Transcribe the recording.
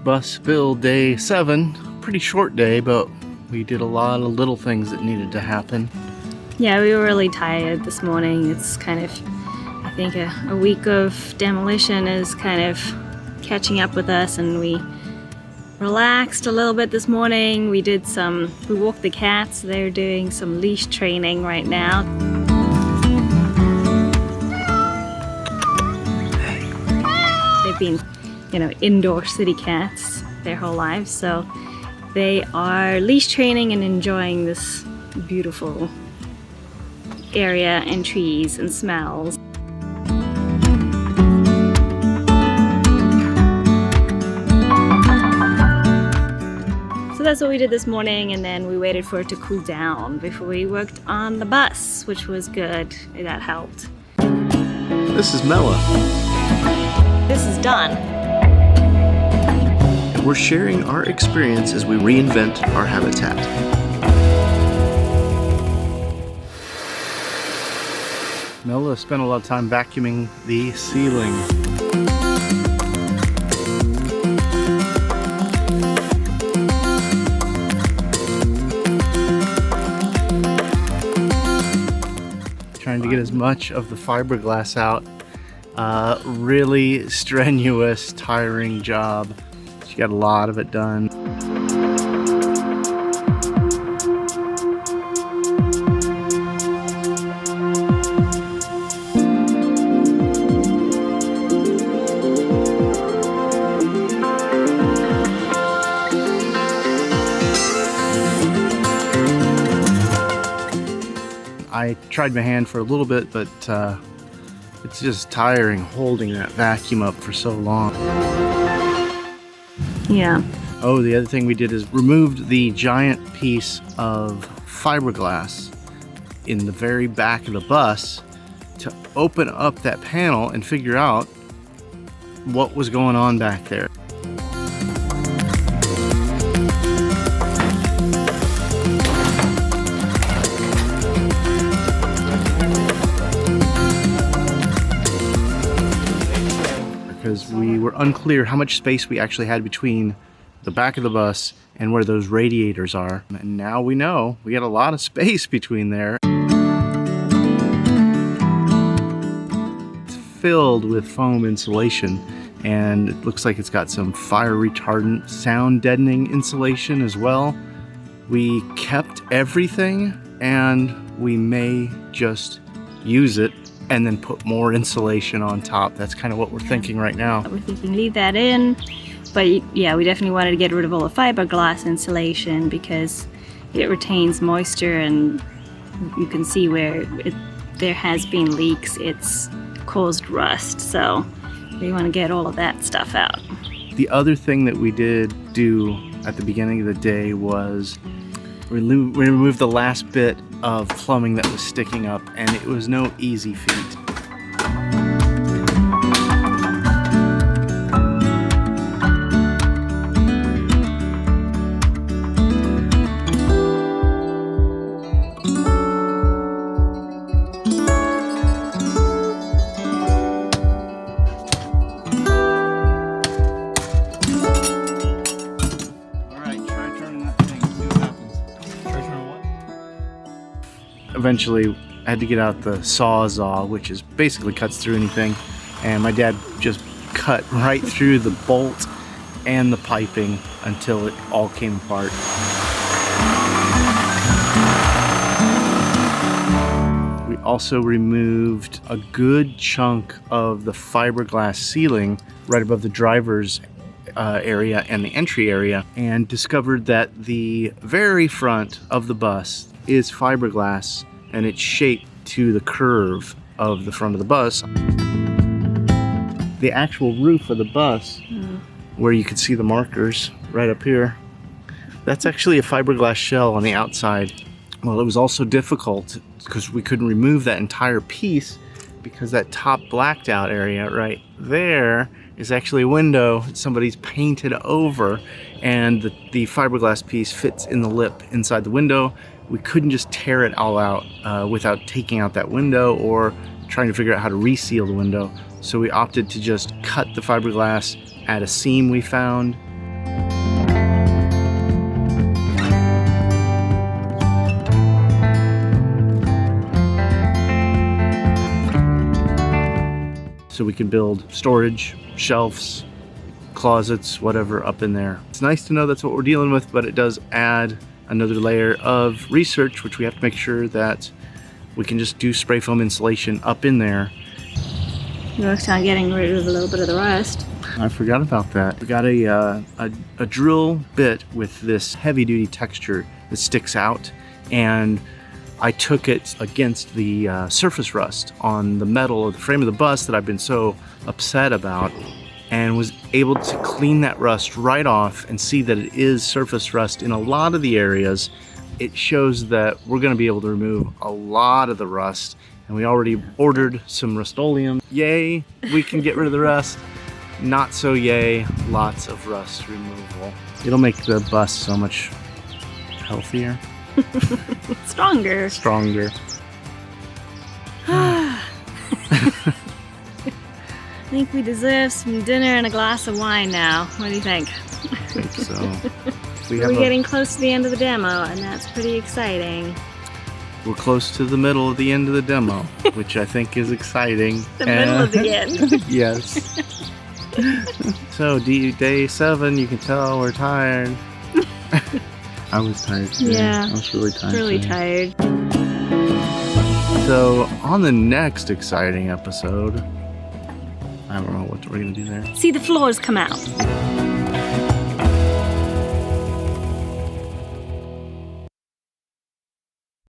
bus build day 7. Pretty short day, but we did a lot of little things that needed to happen. Yeah, we were really tired this morning. It's kind of, I think a week of demolition is kind of catching up with us, and we relaxed a little bit this morning. We walked the cats. They're doing some leash training right now. They've been, indoor city cats their whole lives, so they are leash training and enjoying this beautiful area and trees and smells. So that's what we did this morning, and then we waited for it to cool down before we worked on the bus, which was good. That helped. This is Mella. This is done. And we're sharing our experience as we reinvent our habitat. Mella spent a lot of time vacuuming the ceiling. Trying to get as much of the fiberglass out. Really strenuous, tiring job. She got a lot of it done. I tried my hand for a little bit, but it's just tiring holding that vacuum up for so long. Yeah. Oh, the other thing we did is removed the giant piece of fiberglass in the very back of the bus to open up that panel and figure out what was going on back there. Because we were unclear how much space we actually had between the back of the bus and where those radiators are. And now we know we got a lot of space between there. It's filled with foam insulation, and it looks like it's got some fire retardant, sound deadening insulation as well. We kept everything, and we may just use it and then put more insulation on top. That's kind of what we're thinking right now. We're thinking leave that in, but yeah, we definitely wanted to get rid of all the fiberglass insulation because it retains moisture, and you can see where there has been leaks. It's caused rust, so we want to get all of that stuff out. The other thing that we did do at the beginning of the day was we removed the last bit of plumbing that was sticking up, and it was no easy feat. Eventually, I had to get out the Sawzall, which is basically cuts through anything, and my dad just cut right through the bolt and the piping until it all came apart. We also removed a good chunk of the fiberglass ceiling right above the driver's area and the entry area, and discovered that the very front of the bus is fiberglass, and it's shaped to the curve of the front of the bus. The actual roof of the bus, where you can see the markers right up here, that's actually a fiberglass shell on the outside. Well, it was also difficult because we couldn't remove that entire piece because that top blacked out area right there is actually a window somebody's painted over, and the fiberglass piece fits in the lip inside the window. We couldn't just tear it all out without taking out that window or trying to figure out how to reseal the window. So we opted to just cut the fiberglass at a seam we found. so we can build storage, shelves, closets, whatever up in there. It's nice to know that's what we're dealing with, but it does add another layer of research, which we have to make sure that we can just do spray foam insulation up in there. You worked on getting rid of a little bit of the rust. I forgot about that. We got a drill bit with this heavy duty texture that sticks out, and I took it against the surface rust on the metal of the frame of the bus that I've been so upset about, and was able to clean that rust right off and see that it is surface rust in a lot of the areas. It shows that we're going to be able to remove a lot of the rust, and we already ordered some Rust-Oleum. Yay, we can get rid of the rust. Not so yay, lots of rust removal. It'll make the bus so much healthier. Stronger. Stronger. I think we deserve some dinner and a glass of wine now. What do you think? I think so. We're getting close to the end of the demo, and that's pretty exciting. We're close to the middle of the end of the demo, which I think is exciting. The middle of the end. Yes. So day 7, you can tell we're tired. I was tired today. Yeah. I was really tired. Really today. tired. So on the next exciting episode, I don't know what we're gonna do there. See the floors come out.